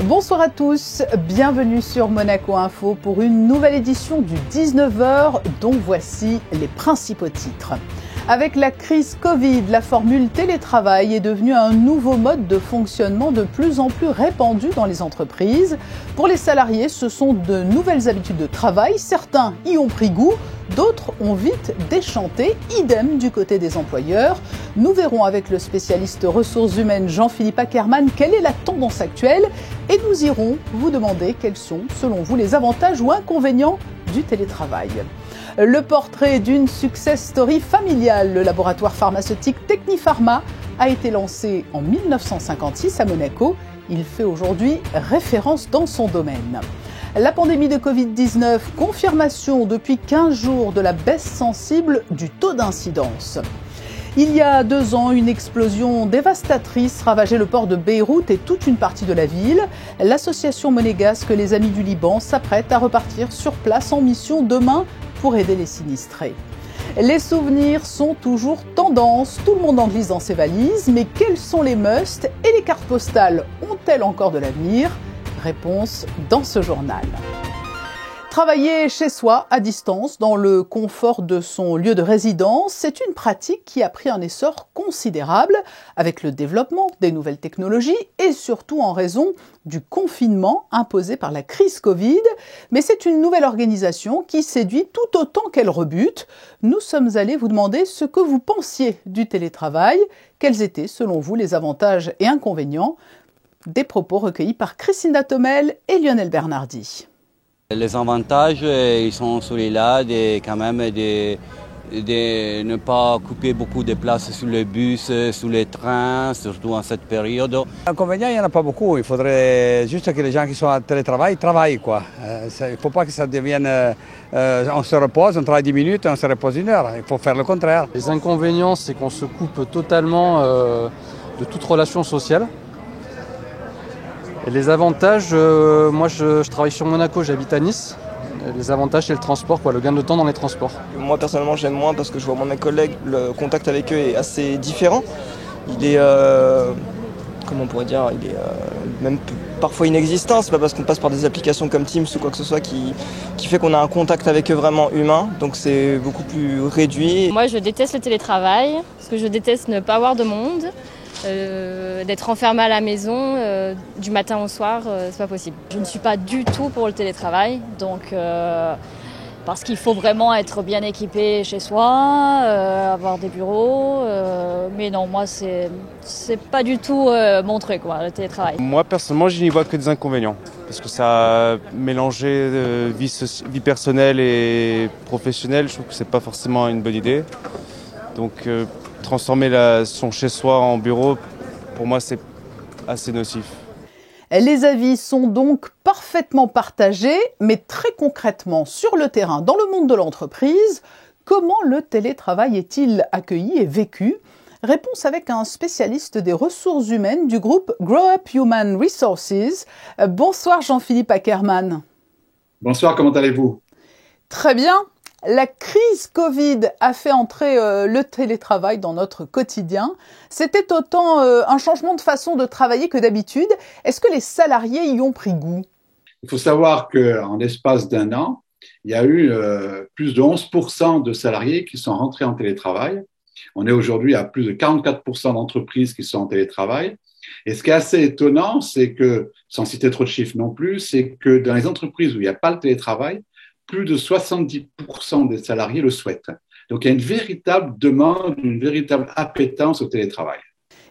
Bonsoir à tous, bienvenue sur Monaco Info pour une nouvelle édition du 19h dont voici les principaux titres. Avec la crise Covid, la formule télétravail est devenue un nouveau mode de fonctionnement de plus en plus répandu dans les entreprises. Pour les salariés, ce sont de nouvelles habitudes de travail. Certains y ont pris goût, d'autres ont vite déchanté. Idem du côté des employeurs. Nous verrons avec le spécialiste ressources humaines Jean-Philippe Ackermann quelle est la tendance actuelle et nous irons vous demander quels sont, selon vous, les avantages ou inconvénients du télétravail. Le portrait d'une success story familiale, le laboratoire pharmaceutique Technipharma a été lancé en 1956 à Monaco. Il fait aujourd'hui référence dans son domaine. La pandémie de Covid-19, confirmation depuis 15 jours de la baisse sensible du taux d'incidence. Il y a 2 ans, une explosion dévastatrice ravageait le port de Beyrouth et toute une partie de la ville. L'association monégasque Les Amis du Liban s'apprête à repartir sur place en mission demain pour aider les sinistrés. Les souvenirs sont toujours tendance, tout le monde en glisse dans ses valises, mais quels sont les musts et les cartes postales ont-elles encore de l'avenir ? Réponse dans ce journal. Travailler chez soi, à distance, dans le confort de son lieu de résidence, c'est une pratique qui a pris un essor considérable avec le développement des nouvelles technologies et surtout en raison du confinement imposé par la crise Covid. Mais c'est une nouvelle organisation qui séduit tout autant qu'elle rebute. Nous sommes allés vous demander ce que vous pensiez du télétravail, quels étaient selon vous les avantages et inconvénients. Des propos recueillis par Christina Tomel et Lionel Bernardi. Les avantages, ils sont celui-là quand même de ne pas occuper beaucoup de place sur les bus, sur les trains, surtout en cette période. Inconvénients, il n'y en a pas beaucoup. Il faudrait juste que les gens qui sont en télétravail travaillent, quoi. Il ne faut pas que ça devienne on se repose, on travaille 10 minutes, on se repose 1 heure. Il faut faire le contraire. Les inconvénients, c'est qu'on se coupe totalement de toute relation sociale. Et les avantages, moi je travaille sur Monaco, j'habite à Nice. Les avantages c'est le transport, le gain de temps dans les transports. Moi personnellement j'aime moins parce que je vois moins mes collègues, le contact avec eux est assez différent. Il est, comment on pourrait dire, il est même parfois inexistant. C'est pas parce qu'on passe par des applications comme Teams ou quoi que ce soit qui fait qu'on a un contact avec eux vraiment humain. Donc c'est beaucoup plus réduit. Moi je déteste le télétravail, parce que je déteste ne pas voir de monde. D'être enfermé à la maison du matin au soir, c'est pas possible. Je ne suis pas du tout pour le télétravail, donc parce qu'il faut vraiment être bien équipé chez soi, avoir des bureaux, mais non, moi c'est pas du tout mon truc, le télétravail. Moi personnellement, je n'y vois que des inconvénients, parce que ça mélanger vie personnelle et professionnelle, je trouve que c'est pas forcément une bonne idée. Donc transformer son chez-soi en bureau, pour moi, c'est assez nocif. Les avis sont donc parfaitement partagés, mais très concrètement, sur le terrain, dans le monde de l'entreprise, comment le télétravail est-il accueilli et vécu ? Réponse avec un spécialiste des ressources humaines du groupe Grow Up Human Resources. Bonsoir Jean-Philippe Ackermann. Bonsoir, comment allez-vous ? Très bien. La crise Covid a fait entrer le télétravail dans notre quotidien. C'était autant un changement de façon de travailler que d'habitude. Est-ce que les salariés y ont pris goût ? Il faut savoir qu'en l'espace d'1 an, il y a eu plus de 11% de salariés qui sont rentrés en télétravail. On est aujourd'hui à plus de 44% d'entreprises qui sont en télétravail. Et ce qui est assez étonnant, c'est que, sans citer trop de chiffres non plus, c'est que dans les entreprises où il n'y a pas le télétravail, plus de 70% des salariés le souhaitent. Donc, il y a une véritable demande, une véritable appétence au télétravail.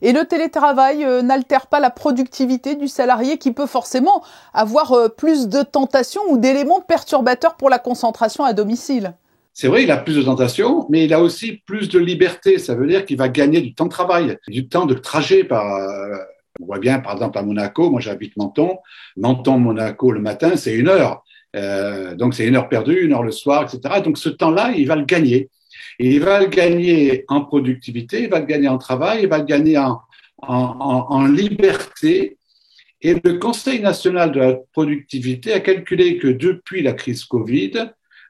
Et le télétravail n'altère pas la productivité du salarié qui peut forcément avoir plus de tentations ou d'éléments perturbateurs pour la concentration à domicile. C'est vrai, il a plus de tentations, mais il a aussi plus de liberté. Ça veut dire qu'il va gagner du temps de travail, du temps de trajet. On voit bien, par exemple, à Monaco, moi j'habite Menton. Menton-Monaco le matin, c'est 1 heure. Donc c'est 1 heure perdue, 1 heure le soir, etc. Donc ce temps-là, il va le gagner. Et il va le gagner en productivité, il va le gagner en travail, il va le gagner en liberté. Et le Conseil national de la productivité a calculé que depuis la crise Covid,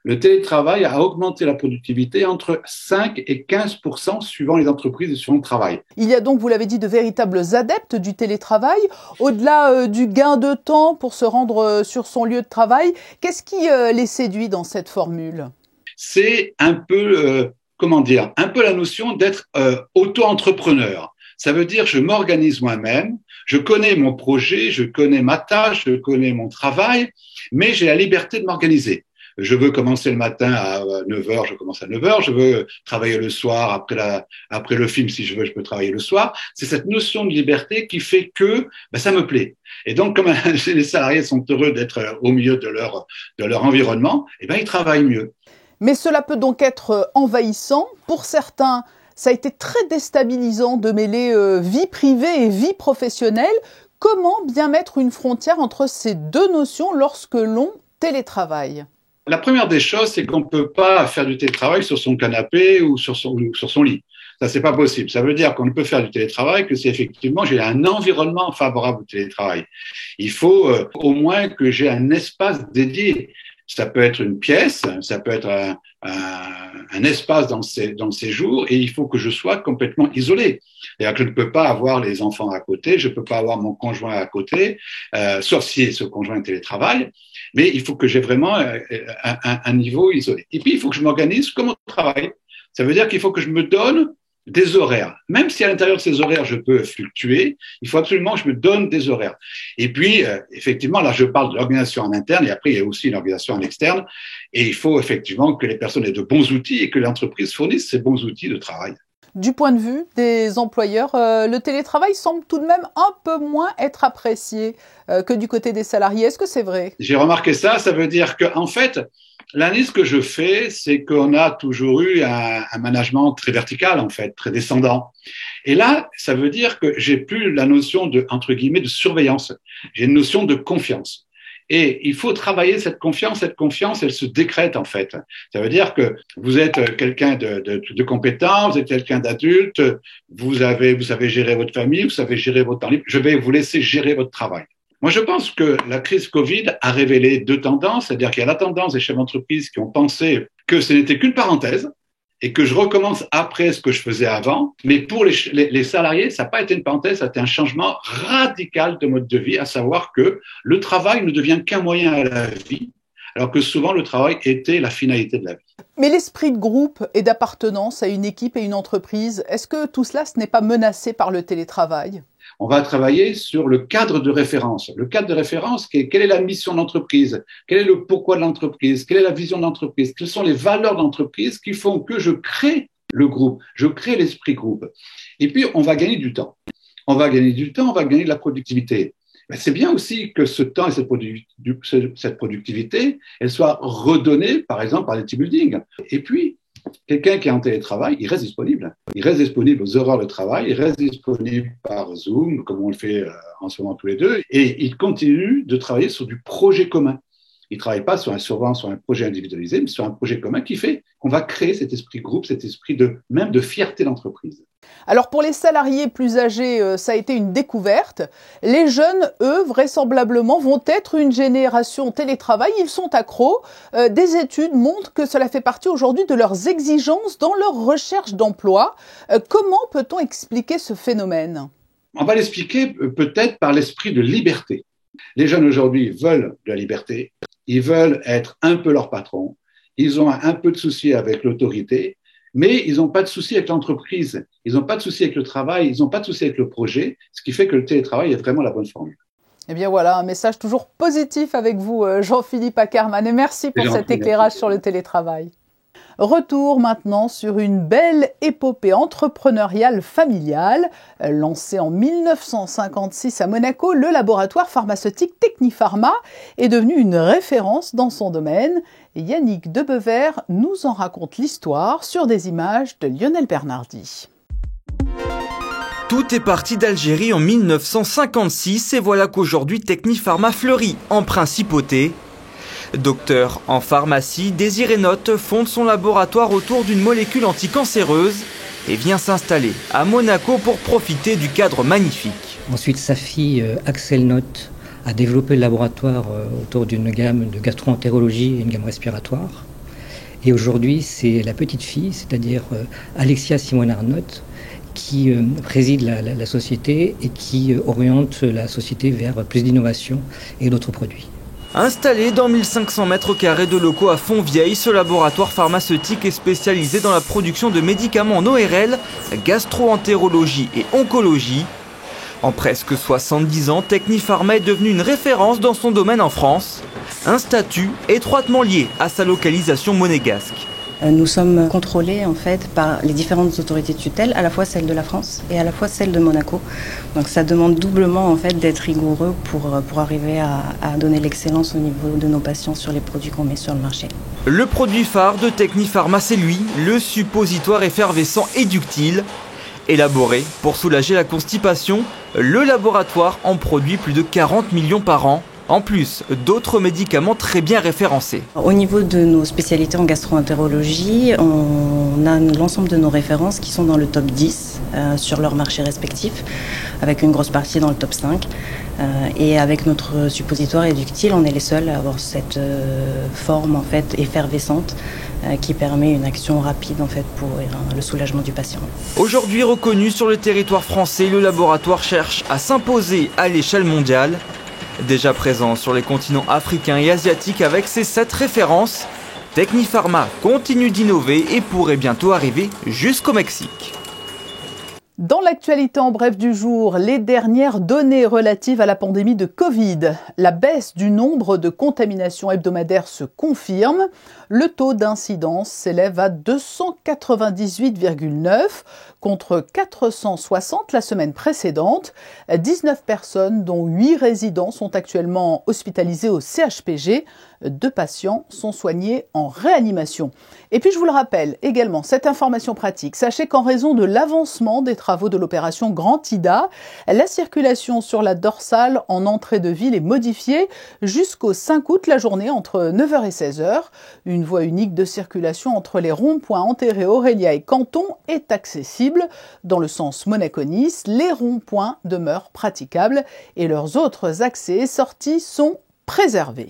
le télétravail a augmenté la productivité entre 5 et 15% suivant les entreprises et suivant le travail. Il y a donc, vous l'avez dit, de véritables adeptes du télétravail. Au-delà du gain de temps pour se rendre sur son lieu de travail, qu'est-ce qui les séduit dans cette formule? C'est un peu, un peu la notion d'être auto-entrepreneur. Ça veut dire je m'organise moi-même, je connais mon projet, je connais ma tâche, je connais mon travail, mais j'ai la liberté de m'organiser. Je veux commencer le matin à 9h, je commence à 9h, je veux travailler le soir après le film, si je veux, je peux travailler le soir. C'est cette notion de liberté qui fait que ça me plaît. Et donc, comme les salariés sont heureux d'être au milieu de leur environnement, ils travaillent mieux. Mais cela peut donc être envahissant. Pour certains, ça a été très déstabilisant de mêler vie privée et vie professionnelle. Comment bien mettre une frontière entre ces deux notions lorsque l'on télétravaille? La première des choses, c'est qu'on ne peut pas faire du télétravail sur son canapé ou sur son lit. Ça, c'est pas possible. Ça veut dire qu'on ne peut faire du télétravail que si effectivement j'ai un environnement favorable au télétravail. Il faut au moins que j'ai un espace dédié. Ça peut être une pièce, ça peut être un espace dans le séjour, et il faut que je sois complètement isolé. C'est-à-dire que je ne peux pas avoir les enfants à côté, je ne peux pas avoir mon conjoint à côté, sauf si ce conjoint télétravaille, mais il faut que j'ai vraiment un niveau isolé. Et puis, il faut que je m'organise comme au travail. Ça veut dire qu'il faut que je me donne des horaires. Même si à l'intérieur de ces horaires, je peux fluctuer, il faut absolument que je me donne des horaires. Et puis, effectivement, là, je parle de l'organisation en interne, et après, il y a aussi l'organisation en externe. Et il faut effectivement que les personnes aient de bons outils et que l'entreprise fournisse ces bons outils de travail. Du point de vue des employeurs, le télétravail semble tout de même un peu moins être apprécié que du côté des salariés. Est-ce que c'est vrai? J'ai remarqué ça. Ça veut dire qu'en fait, l'analyse que je fais, c'est qu'on a toujours eu un management très vertical, en fait, très descendant. Et là, ça veut dire que j'ai plus la notion de, entre guillemets, de surveillance. J'ai une notion de confiance. Et il faut travailler cette confiance. Cette confiance, elle se décrète, en fait. Ça veut dire que vous êtes quelqu'un de compétent, vous êtes quelqu'un d'adulte, vous savez gérer votre famille, vous savez gérer votre temps libre. Je vais vous laisser gérer votre travail. Moi, je pense que la crise Covid a révélé deux tendances, c'est-à-dire qu'il y a la tendance des chefs d'entreprise qui ont pensé que ce n'était qu'une parenthèse et que je recommence après ce que je faisais avant. Mais pour les salariés, ça n'a pas été une parenthèse, ça a été un changement radical de mode de vie, à savoir que le travail ne devient qu'un moyen à la vie, alors que souvent le travail était la finalité de la vie. Mais l'esprit de groupe et d'appartenance à une équipe et une entreprise, est-ce que tout cela, ce n'est pas menacé par le télétravail? On va travailler sur le cadre de référence. Le cadre de référence, quelle est la mission de l'entreprise? Quel est le pourquoi de l'entreprise? Quelle est la vision de l'entreprise? Quelles sont les valeurs de l'entreprise qui font que je crée le groupe, je crée l'esprit groupe? Et puis, on va gagner du temps. On va gagner du temps, on va gagner de la productivité. Mais c'est bien aussi que ce temps et cette productivité, elle soit redonnée, par exemple, par les team building. Et puis, quelqu'un qui est en télétravail, il reste disponible. Il reste disponible aux horaires de travail, il reste disponible par Zoom, comme on le fait en ce moment tous les deux, et il continue de travailler sur du projet commun. Il ne travaille pas sur un projet individualisé, mais sur un projet commun qui fait qu'on va créer cet esprit groupe, cet esprit même de fierté d'entreprise. Alors pour les salariés plus âgés, ça a été une découverte. Les jeunes, eux, vraisemblablement, vont être une génération télétravail. Ils sont accros. Des études montrent que cela fait partie aujourd'hui de leurs exigences dans leur recherche d'emploi. Comment peut-on expliquer ce phénomène? On va l'expliquer peut-être par l'esprit de liberté. Les jeunes aujourd'hui veulent de la liberté. Ils veulent être un peu leur patron. Ils ont un peu de soucis avec l'autorité. Mais ils n'ont pas de souci avec l'entreprise, ils n'ont pas de souci avec le travail, ils n'ont pas de souci avec le projet, ce qui fait que le télétravail est vraiment la bonne formule. Eh bien voilà, un message toujours positif avec vous, Jean-Philippe Ackermann, et merci pour cet éclairage sur le télétravail. Retour maintenant sur une belle épopée entrepreneuriale familiale. Lancé en 1956 à Monaco, le laboratoire pharmaceutique Technipharma est devenu une référence dans son domaine. Et Yannick Debevert nous en raconte l'histoire sur des images de Lionel Bernardi. Tout est parti d'Algérie en 1956 et voilà qu'aujourd'hui Technipharma fleurit en principauté. Docteur en pharmacie, Désiré Notte fonde son laboratoire autour d'une molécule anticancéreuse et vient s'installer à Monaco pour profiter du cadre magnifique. Ensuite, sa fille Axel Notte a développé le laboratoire autour d'une gamme de gastro-entérologie et une gamme respiratoire. Et aujourd'hui, c'est la petite fille, c'est-à-dire Alexia Simon-Arnott, qui préside la société et qui oriente la société vers plus d'innovation et d'autres produits. Installé dans 1500 mètres carrés de locaux à Fontvieille, ce laboratoire pharmaceutique est spécialisé dans la production de médicaments en ORL, gastro-entérologie et oncologie. En presque 70 ans, Technipharma est devenu une référence dans son domaine en France, un statut étroitement lié à sa localisation monégasque. Nous sommes contrôlés en fait par les différentes autorités de tutelle, à la fois celle de la France et à la fois celle de Monaco. Donc ça demande doublement en fait d'être rigoureux pour arriver à donner l'excellence au niveau de nos patients sur les produits qu'on met sur le marché. Le produit phare de Technipharma, c'est lui, le suppositoire effervescent Eductil. Élaboré pour soulager la constipation, le laboratoire en produit plus de 40 millions par an. En plus d'autres médicaments très bien référencés. Au niveau de nos spécialités en gastro-entérologie, on a l'ensemble de nos références qui sont dans le top 10 sur leurs marchés respectifs, avec une grosse partie dans le top 5. Et avec notre suppositoire Eductil, on est les seuls à avoir cette forme en fait effervescente qui permet une action rapide en fait pour le soulagement du patient. Aujourd'hui reconnu sur le territoire français, le laboratoire cherche à s'imposer à l'échelle mondiale. Déjà présent sur les continents africains et asiatiques avec ses 7 références, Technipharma continue d'innover et pourrait bientôt arriver jusqu'au Mexique. Dans l'actualité en bref du jour, les dernières données relatives à la pandémie de Covid. La baisse du nombre de contaminations hebdomadaires se confirme. Le taux d'incidence s'élève à 298,9 contre 460 la semaine précédente. 19 personnes, dont 8 résidents, sont actuellement hospitalisés au CHPG. 2 patients sont soignés en réanimation. Et puis je vous le rappelle également, cette information pratique, sachez qu'en raison de l'avancement des travaux de l'opération Grand Ida, la circulation sur la dorsale en entrée de ville est modifiée jusqu'au 5 août, la journée entre 9h et 16h. Une voie unique de circulation entre les ronds-points Enterré, Aurélia et Canton est accessible. Dans le sens Monaco-Nice, les ronds-points demeurent praticables et leurs autres accès et sorties sont préservés.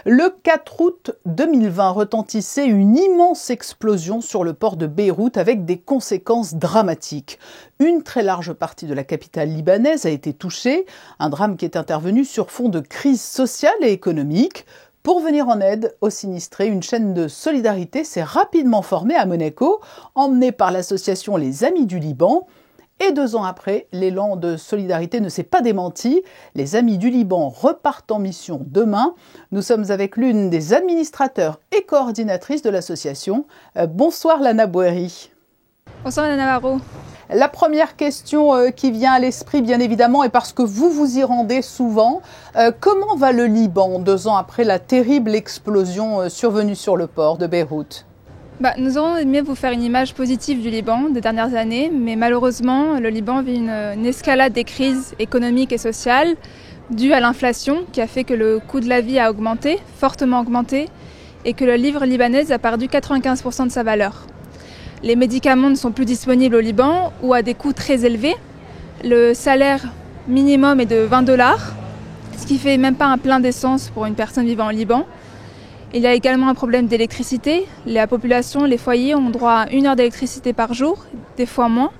Le 4 août 2020 retentissait une immense explosion sur le port de Beyrouth avec des conséquences dramatiques. Une très large partie de la capitale libanaise a été touchée, un drame qui est intervenu sur fond de crise sociale et économique. Pour venir en aide aux sinistrés, une chaîne de solidarité s'est rapidement formée à Monaco, emmenée par l'association Les Amis du Liban. Et 2 ans après, l'élan de solidarité ne s'est pas démenti. Les Amis du Liban repartent en mission demain. Nous sommes avec l'une des administrateurs et coordinatrices de l'association. Bonsoir Lana Bouéry. Bonsoir Lana Navarro. La première question qui vient à l'esprit, bien évidemment, est parce que vous vous y rendez souvent. Comment va le Liban 2 ans après la terrible explosion survenue sur le port de Beyrouth ? Nous aurions aimé vous faire une image positive du Liban des dernières années, mais malheureusement, le Liban vit une escalade des crises économiques et sociales due à l'inflation qui a fait que le coût de la vie a augmenté, fortement augmenté, et que le livre libanais a perdu 95% de sa valeur. Les médicaments ne sont plus disponibles au Liban ou à des coûts très élevés. Le salaire minimum est de $20, ce qui fait même pas un plein d'essence pour une personne vivant au Liban. Il y a également un problème d'électricité. La population, les foyers ont droit à 1 heure d'électricité par jour, des fois moins.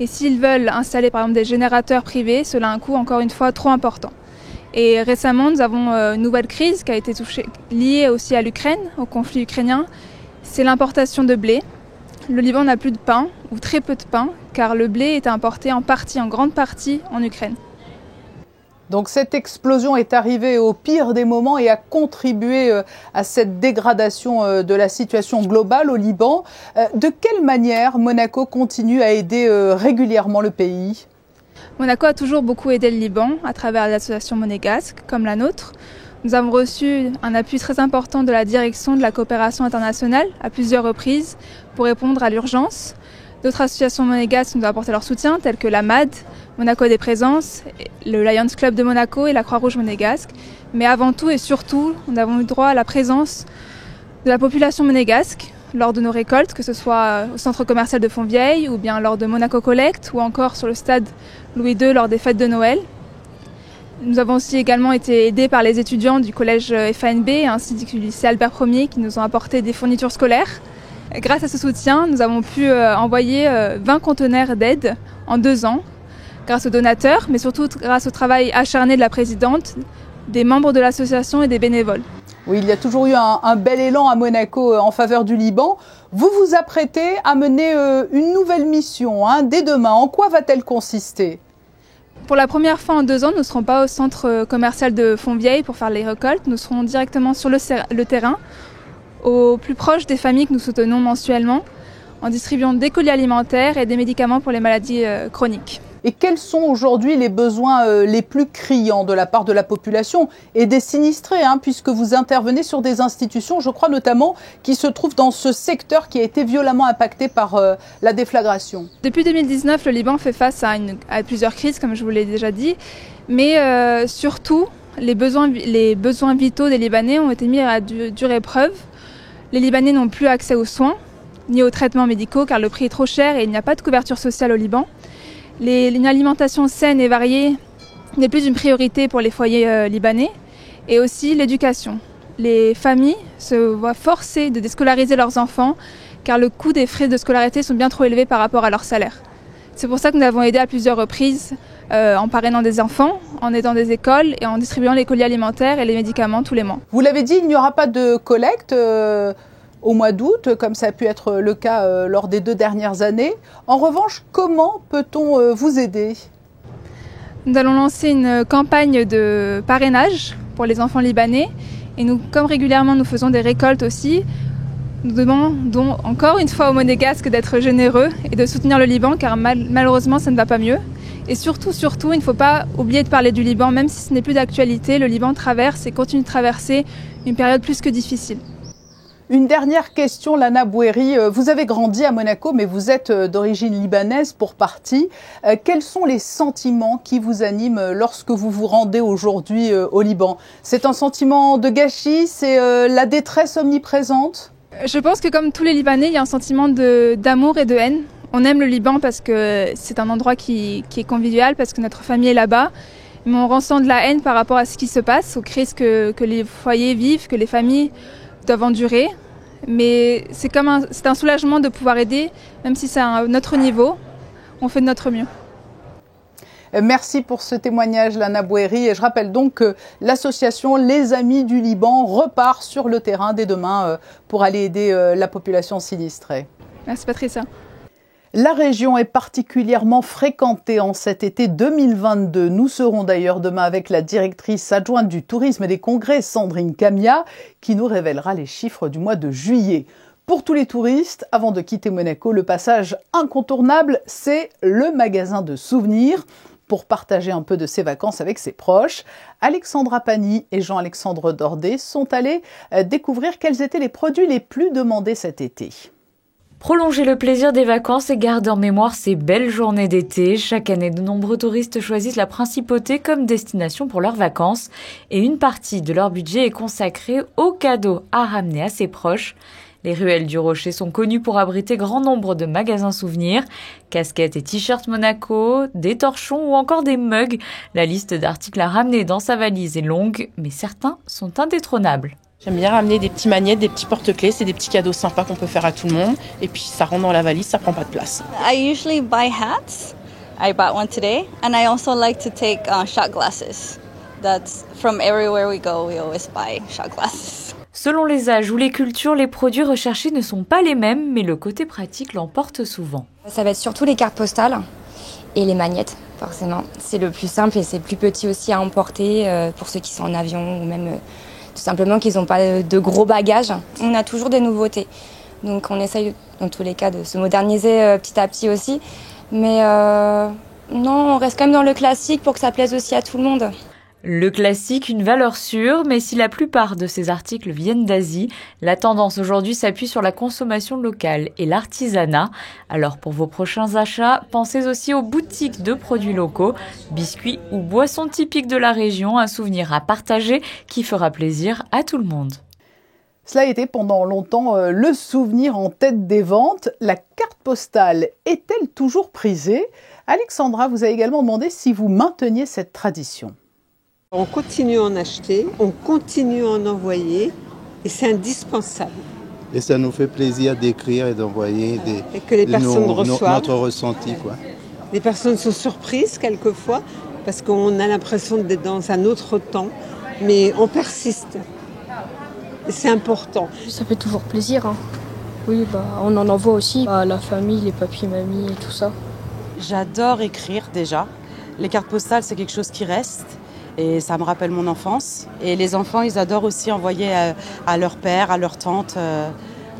Et s'ils veulent installer par exemple des générateurs privés, cela a un coût encore une fois trop important. Et récemment, nous avons une nouvelle crise qui a été liée aussi à l'Ukraine, au conflit ukrainien. C'est l'importation de blé. Le Liban n'a plus de pain, ou très peu de pain, car le blé est importé en grande partie en Ukraine. Donc cette explosion est arrivée au pire des moments et a contribué à cette dégradation de la situation globale au Liban. De quelle manière Monaco continue à aider régulièrement le pays ? Monaco a toujours beaucoup aidé le Liban à travers les associations monégasques comme la nôtre. Nous avons reçu un appui très important de la direction de la coopération internationale à plusieurs reprises pour répondre à l'urgence. D'autres associations monégasques nous ont apporté leur soutien, telles que la MAD, Monaco des Présences, le Lions Club de Monaco et la Croix-Rouge monégasque. Mais avant tout et surtout, nous avons eu droit à la présence de la population monégasque lors de nos récoltes, que ce soit au centre commercial de Fontvieille ou bien lors de Monaco Collect ou encore sur le stade Louis II lors des fêtes de Noël. Nous avons aussi également été aidés par les étudiants du collège FANB ainsi que du lycée Albert Ier qui nous ont apporté des fournitures scolaires. Grâce à ce soutien, nous avons pu envoyer 20 conteneurs d'aide en 2 ans, grâce aux donateurs, mais surtout grâce au travail acharné de la présidente, des membres de l'association et des bénévoles. Oui, il y a toujours eu un bel élan à Monaco en faveur du Liban. Vous vous apprêtez à mener une nouvelle mission dès demain. En quoi va-t-elle consister ? Pour la première fois en 2 ans, nous ne serons pas au centre commercial de Fontvieille pour faire les récoltes. Nous serons directement sur le terrain, au plus proche des familles que nous soutenons mensuellement, en distribuant des colis alimentaires et des médicaments pour les maladies chroniques. Et quels sont aujourd'hui les besoins les plus criants de la part de la population et des sinistrés, puisque vous intervenez sur des institutions, je crois notamment, qui se trouvent dans ce secteur qui a été violemment impacté par la déflagration. Depuis 2019, le Liban fait face à plusieurs crises, comme je vous l'ai déjà dit, mais surtout, les besoins vitaux des Libanais ont été mis à dure épreuve. Les Libanais n'ont plus accès aux soins, ni aux traitements médicaux, car le prix est trop cher et il n'y a pas de couverture sociale au Liban. Une alimentation saine et variée n'est plus une priorité pour les foyers libanais. Et aussi l'éducation. Les familles se voient forcées de déscolariser leurs enfants car le coût des frais de scolarité sont bien trop élevés par rapport à leur salaire. C'est pour ça que nous avons aidé à plusieurs reprises en parrainant des enfants, en aidant des écoles et en distribuant les colis alimentaires et les médicaments tous les mois. Vous l'avez dit, il n'y aura pas de collecte au mois d'août, comme ça a pu être le cas lors des 2 dernières années. En revanche, comment peut-on vous aider ? Nous allons lancer une campagne de parrainage pour les enfants libanais. Et nous, comme régulièrement nous faisons des récoltes aussi, nous demandons encore une fois aux Monégasques d'être généreux et de soutenir le Liban, car malheureusement ça ne va pas mieux. Et surtout, il ne faut pas oublier de parler du Liban, même si ce n'est plus d'actualité. Le Liban traverse et continue de traverser une période plus que difficile. Une dernière question, Lana Bouheri. Vous avez grandi à Monaco, mais vous êtes d'origine libanaise pour partie. Quels sont les sentiments qui vous animent lorsque vous vous rendez aujourd'hui au Liban ? C'est un sentiment de gâchis, c'est la détresse omniprésente ? Je pense que comme tous les Libanais, il y a un sentiment d'amour et de haine. On aime le Liban parce que c'est un endroit qui est convivial, parce que notre famille est là-bas. Mais on ressent de la haine par rapport à ce qui se passe, aux crises que les foyers vivent, que les familles doivent endurer, mais c'est un soulagement de pouvoir aider, même si c'est à notre niveau, on fait de notre mieux. Merci pour ce témoignage, Lana Bouheri. Et je rappelle donc que l'association Les Amis du Liban repart sur le terrain dès demain pour aller aider la population sinistrée. Merci Patricia. La région est particulièrement fréquentée en cet été 2022. Nous serons d'ailleurs demain avec la directrice adjointe du tourisme et des congrès, Sandrine Camia, qui nous révélera les chiffres du mois de juillet. Pour tous les touristes, avant de quitter Monaco, le passage incontournable, c'est le magasin de souvenirs. Pour partager un peu de ses vacances avec ses proches, Alexandra Pani et Jean-Alexandre Dordet sont allés découvrir quels étaient les produits les plus demandés cet été. Prolonger le plaisir des vacances et garder en mémoire ces belles journées d'été. Chaque année, de nombreux touristes choisissent la Principauté comme destination pour leurs vacances et une partie de leur budget est consacrée aux cadeaux à ramener à ses proches. Les ruelles du Rocher sont connues pour abriter grand nombre de magasins souvenirs, casquettes et t-shirts Monaco, des torchons ou encore des mugs. La liste d'articles à ramener dans sa valise est longue, mais certains sont indétrônables. J'aime bien ramener des petits magnettes, des petits porte-clés, c'est des petits cadeaux sympas qu'on peut faire à tout le monde. Et puis ça rentre dans la valise, ça prend pas de place. I usually buy hats. I bought one today. And I also like to take shot glasses. That's from everywhere we go, we always buy shot glasses. Selon les âges ou les cultures, les produits recherchés ne sont pas les mêmes, mais le côté pratique l'emporte souvent. Ça va être surtout les cartes postales et les magnettes, forcément. C'est le plus simple et c'est plus petit aussi à emporter pour ceux qui sont en avion ou même... tout simplement qu'ils n'ont pas de gros bagages. On a toujours des nouveautés. Donc on essaye dans tous les cas de se moderniser petit à petit aussi. Mais non, on reste quand même dans le classique pour que ça plaise aussi à tout le monde. Le classique, une valeur sûre, mais si la plupart de ces articles viennent d'Asie, la tendance aujourd'hui s'appuie sur la consommation locale et l'artisanat. Alors pour vos prochains achats, pensez aussi aux boutiques de produits locaux, biscuits ou boissons typiques de la région, un souvenir à partager qui fera plaisir à tout le monde. Cela a été pendant longtemps le souvenir en tête des ventes. La carte postale est-elle toujours prisée ? Alexandra vous a également demandé si vous mainteniez cette tradition. On continue à en acheter, on continue à en envoyer et c'est indispensable. Et ça nous fait plaisir d'écrire et d'envoyer et que les personnes reçoivent notre ressenti, quoi. Les personnes sont surprises quelquefois parce qu'on a l'impression d'être dans un autre temps, mais on persiste. Et c'est important. Ça fait toujours plaisir. Hein. Oui, on en envoie aussi à la famille, les papis, mamies et tout ça. J'adore écrire déjà. Les cartes postales, c'est quelque chose qui reste. Et ça me rappelle mon enfance. Et les enfants, ils adorent aussi envoyer à leur père, à leur tante,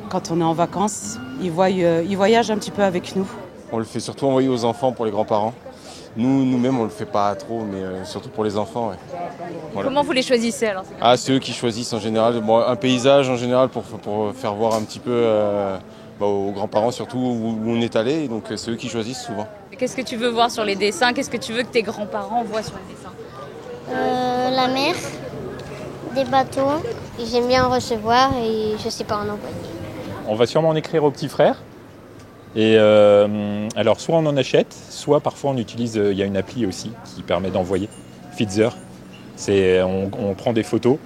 quand on est en vacances. Ils voyagent un petit peu avec nous. On le fait surtout envoyer aux enfants pour les grands-parents. Nous-mêmes, on ne le fait pas trop, mais surtout pour les enfants. Ouais. Voilà. Comment vous les choisissez alors? C'est eux qui choisissent en général. Bon, un paysage en général pour faire voir un petit peu aux grands-parents surtout où on est allé. Donc c'est eux qui choisissent souvent. Qu'est-ce que tu veux voir sur les dessins? Qu'est-ce que tu veux que tes grands-parents voient sur les dessins? La mer, des bateaux. J'aime bien en recevoir et je sais pas en envoyer. On va sûrement en écrire aux petits frères. Et alors soit on en achète, soit parfois on utilise, il y a une appli aussi qui permet d'envoyer, Feedzer. On prend des photos,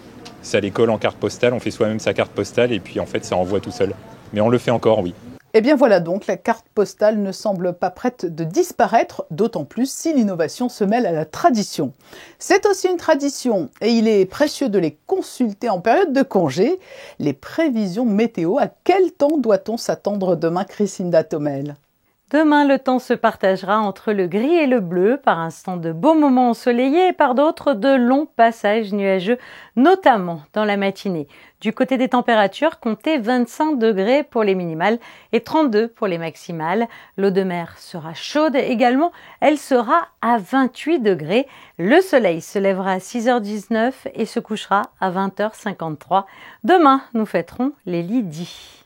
ça les colle en carte postale, on fait soi-même sa carte postale et puis en fait ça envoie tout seul. Mais on le fait encore, oui. Eh bien voilà donc, la carte postale ne semble pas prête de disparaître, d'autant plus si l'innovation se mêle à la tradition. C'est aussi une tradition, et il est précieux de les consulter en période de congé. Les prévisions météo, à quel temps doit-on s'attendre demain, Chrisinda Thomel? Demain, le temps se partagera entre le gris et le bleu, par instants de beaux moments ensoleillés et par d'autres de longs passages nuageux, notamment dans la matinée. Du côté des températures, comptez 25 degrés pour les minimales et 32 pour les maximales. L'eau de mer sera chaude également, elle sera à 28 degrés. Le soleil se lèvera à 6h19 et se couchera à 20h53. Demain, nous fêterons les Lydie.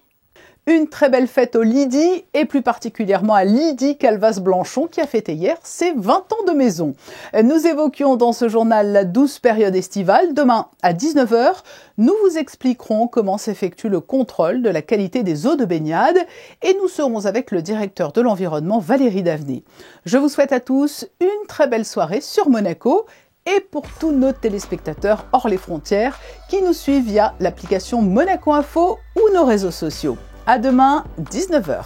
Une très belle fête au Lydie et plus particulièrement à Lydie Calvas-Blanchon qui a fêté hier ses 20 ans de maison. Nous évoquions dans ce journal la douce période estivale. Demain à 19h, nous vous expliquerons comment s'effectue le contrôle de la qualité des eaux de baignade et nous serons avec le directeur de l'environnement Valérie Davenet. Je vous souhaite à tous une très belle soirée sur Monaco et pour tous nos téléspectateurs hors les frontières qui nous suivent via l'application Monaco Info ou nos réseaux sociaux. À demain, 19h.